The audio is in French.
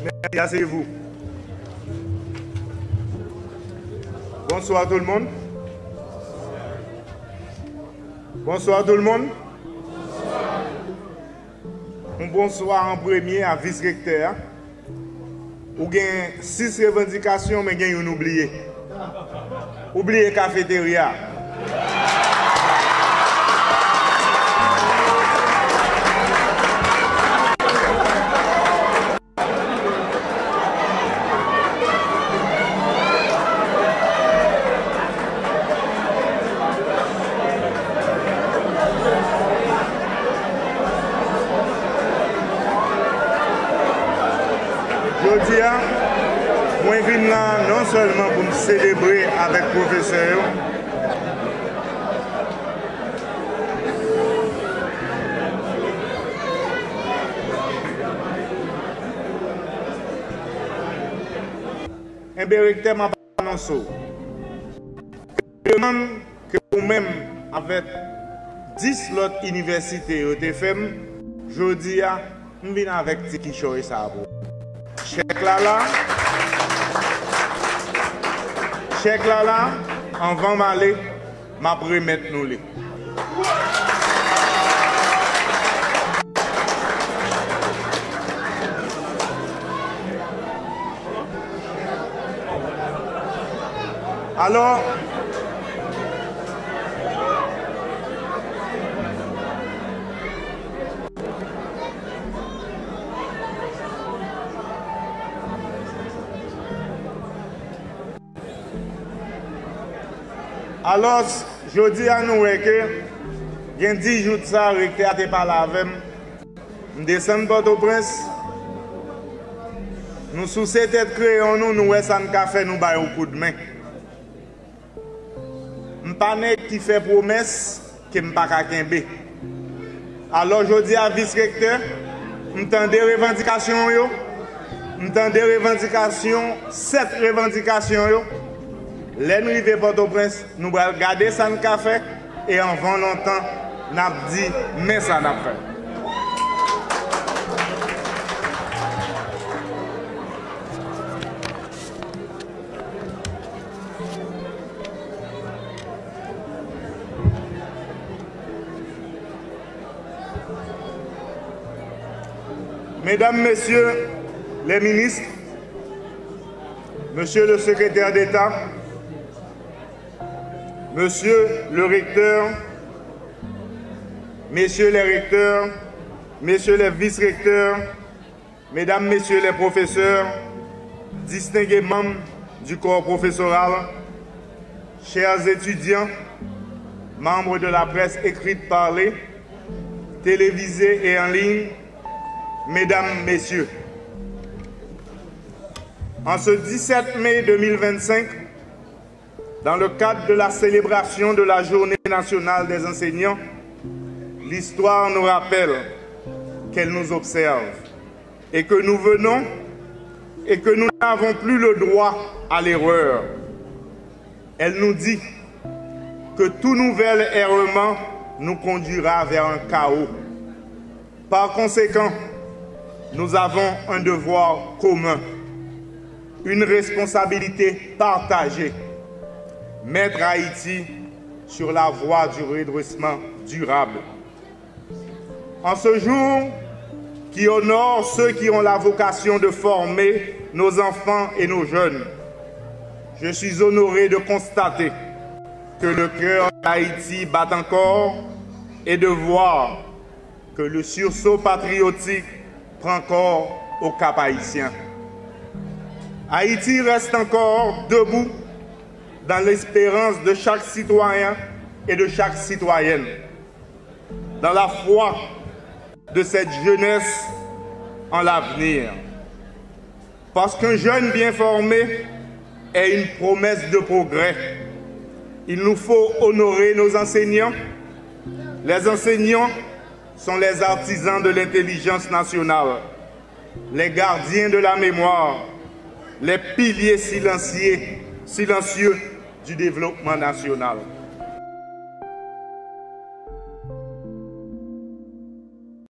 Merci, asseyez-vous. Bonsoir tout le monde. Bonsoir tout le monde. Un bonsoir en premier à vice-recteur. Ou bien 6 revendications, mais il y a une oubliée. Oubliez cafétéria. Je dis, moi je viens là non seulement pour me célébrer avec le professeur, un directeur m'a annoncé. Je demande que vous-même, avec 10 autres universités au TFM, je dis, je viens avec Tiki Choy Sabo. Chèque là, en vent malé, m'a remettre nous les. Alors, je dis à nous que, il y a 10 jours de ça, le recteur n'a pas lavé. Je descends Port-au-Prince. Nous, sous cette tête créons, nous ça nous fait nous bailler au coup de main. Je ne suis pas qui fait promesse que je ne suis pas qu'à. Alors, je dis à vice-recteur, je entends des revendications, je entends des revendications, 7 revendications. L'arrivée Port-au-Prince, nous allons garder ça nous fait et en vend longtemps, nous avons dit, mais ça n'a fait. Mesdames, Messieurs les ministres, Monsieur le secrétaire d'État, Monsieur le recteur, Messieurs les recteurs, Messieurs les vice-recteurs, Mesdames, Messieurs les professeurs, distingués membres du corps professoral, chers étudiants, membres de la presse écrite parlée, télévisée et en ligne, Mesdames, Messieurs. En ce 17 mai 2025, dans le cadre de la célébration de la Journée nationale des enseignants, l'histoire nous rappelle qu'elle nous observe et que nous venons et que nous n'avons plus le droit à l'erreur. Elle nous dit que tout nouvel errement nous conduira vers un chaos. Par conséquent, nous avons un devoir commun, une responsabilité partagée. Mettre Haïti sur la voie du redressement durable. En ce jour qui honore ceux qui ont la vocation de former nos enfants et nos jeunes, je suis honoré de constater que le cœur d'Haïti bat encore et de voir que le sursaut patriotique prend corps au Cap haïtien. Haïti reste encore debout dans l'espérance de chaque citoyen et de chaque citoyenne, dans la foi de cette jeunesse en l'avenir. Parce qu'un jeune bien formé est une promesse de progrès. Il nous faut honorer nos enseignants. Les enseignants sont les artisans de l'intelligence nationale, les gardiens de la mémoire, les piliers silencieux du développement national.